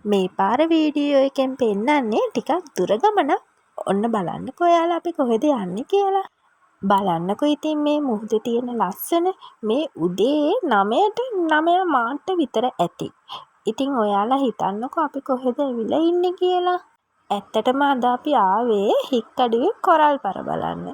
මේ පාර වීඩියෝ එකෙන් පෙන්නන්නේ ටිකක් දුර ගමනක්. ඔන්න බලන්නකෝ ඔයාලා අපි කොහෙද යන්නේ කියලා. බලන්නකෝ ඉතින් මේ මුහුදේ තියෙන ලස්සන. මේ උදේ 9ට 9 මාට විතර ඇති. ඉතින් ඔයාලා හිතන්නකෝ අපි කොහෙද ඇවිල්ලා ඉන්නේ කියලා. ඇත්තටම අද අපි ආවේ හික්කඩුවේ කොරල් පර බලන්න.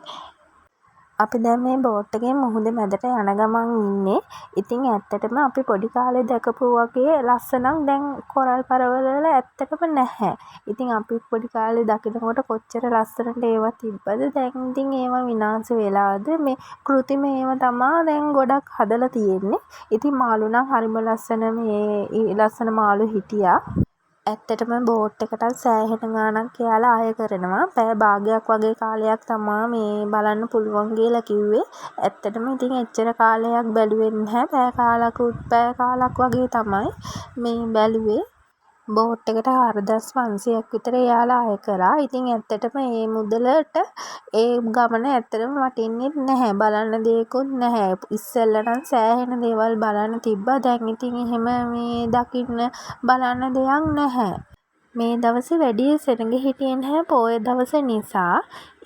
අපි දැන් මේ බෝට් එකෙන් මුහුදේ මැදට යන ගමන් ඉන්නේ. ඉතින් ඇත්තටම අපි පොඩි කාලේ දැකපු වගේ ලස්සනක් දැන් කොරල් පරවල ඇත්තටම නැහැ. ඉතින් අපි පොඩි කාලේ දකිනකොට කොච්චර ලස්සනට ඒවා තිබ්බද. දැන් ඉතින් ඒවා විනාශ වෙලාද. මේ කෘතිම ඒවා තමා දැන් ගොඩක් හදලා තියෙන්නේ. ඉතින් මාළු නම් හරිම ලස්සන මේ ලස්සන මාළු හිටියා. ඇත්තටම බෝට් එකටත් සෑහෙන ගාණක් එයාලා අය කරනවා. පැය භාගයක් වගේ කාලයක් තමා මේ බලන්න පුළුවන් කියලා කිව්වේ. ඇත්තටම ඉතින් එච්චර කාලයක් බැලුවේ නැහැ. පැය කාලක් වගේ තමයි මේ බැලුවේ. බෝට් එකට 4500ක් විතර එයාලා අය කරා. ඉතින් ඇත්තටම මේ මුදලට ඒ ගමන ඇත්තටම වටින්නේ නැහැ. බලන්න දෙයක්වත් නැහැ. ඉස්සෙල්ලා නම් සෑහෙන දේවල් බලන්න තිබ්බා. දැන් ඉතින් එහෙම මේ දකින්න බලන්න දෙයක් නැහැ. මේ දවසේ වැඩි සෙනඟ හිටියේ නැහැ පොය දවස නිසා.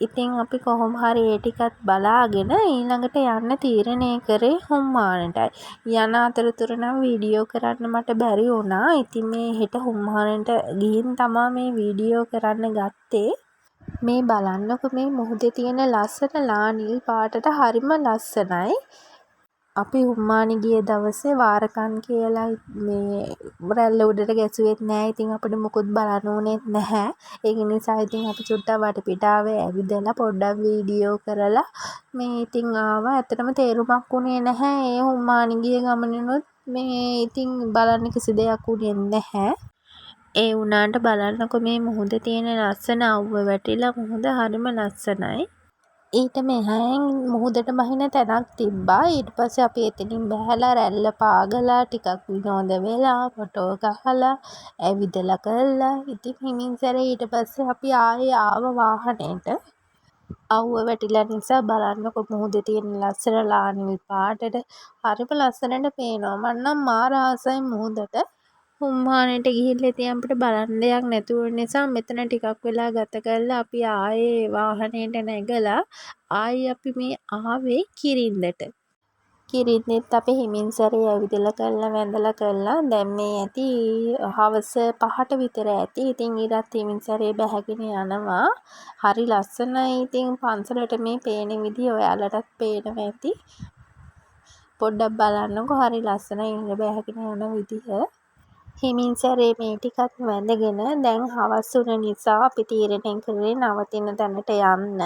ඉතින් අපි කොහොම හරි ඒ ටිකත් බලාගෙන ඊළඟට යන්න තීරණය කරේ හුම්මානටයි. යන අතරතුර නම් වීඩියෝ කරන්න මට බැරි වුණා. ඉතින් මේ හෙට හුම්මානට ගිහින් තමා මේ වීඩියෝ කරන්න ගත්තේ. මේ බලන්නකො මේ මුහුදේ තියෙන ලස්සන ලා නිල් පාටට හරිම ලස්සනයි. අපි හුම්මානි ගිය දවසේ වාරකන් කියලා මේ රැල්ල උඩට ගැසුවෙත් නැහැ. ඉතින් අපිට මොකුත් බලන්න උනේත් නැහැ. ඒක නිසා ඉතින් අපි චුට්ටක් වටපිටාවේ ඇවිදලා පොඩ්ඩක් වීඩියෝ කරලා මේ ඉතින් ආවා. ඇත්තටම තේරුමක් උනේ නැහැ. ඒ හුම්මානි ගිය ගමනිනුත් මේ ඉතින් බලන්න කිසි දෙයක් උනේ නැහැ. ඒ වුණාට බලන්නකො මේ මුහුදේ තියෙන ලස්සන අවුව වැටිලා මුහුද හරිම ලස්සනයි. ඊට මෙහායෙන් මුහුදට බහින තැනක් තිබ්බා. ඊට පස්සේ අපි එතනින් බැහැලා රැල්ල පාගලා ටිකක් විනෝද වෙලා ෆොටෝ ගහලා ඇවිදලා කළා. ඉතින් හිමින්සැරේ ඊට පස්සේ අපි ආයේ ආව වාහනේට. අවුව වැටිලා නිසා බලන්නකො මුහුදේ තියෙන ලස්සන ලා නිල් පාටට හරිම ලස්සනට පේනවා. මම නම් මාර ආසයි මුහුදට. හුම්මානට ගිහිල්ලා ඉතින් අපිට බලන්න දෙයක් නැතුව නිසා මෙතන ටිකක් වෙලා ගත කරලා අපි ආයේ වාහනේට නැගලා ආයේ අපි මේ ආවේ කිරින්දට. කිරින්දෙත් අපි හිමින්සරේ ඇවිදලා කරලා වැඳලා කරලා දැන් මේ ඇති හවස 5ට විතර ඇති. ඉතින් ඊටත් හිමින්සරේ බැහැගෙන යනවා. හරි ලස්සනයි. ඉතින් පන්සලට මේ පේන විදිය ඔයාලටත් පේනවා ඇති. පොඩ්ඩක් බලන්නකො හරි ලස්සනයි ඉන්න බැහැගෙන යන විදිය. හිමින්සරේ මේ ටිකක් වැඳගෙන දැන් හවස් වුණ නිසා අපි තීරණය කරේ නවතින තැනට යන්න.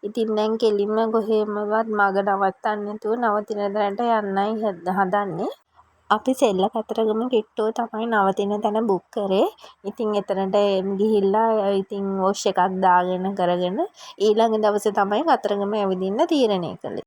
ඉතින් දැන් කෙලින්ම කොහෙමවත් මග නවත්තන්න නැතුව නවතින තැනට යන්නයි හදන්නේ. අපි සෙල්ල කතරගම කිට්ටුව තමයි නවතින තැන බුක් කරේ. ඉතින් එතනට ගිහිල්ලා ඉතින් වොෂ් එකක් දාගෙන කරගෙන ඊළඟ දවසේ තමයි කතරගම ඇවිදින්න තීරණය කළේ.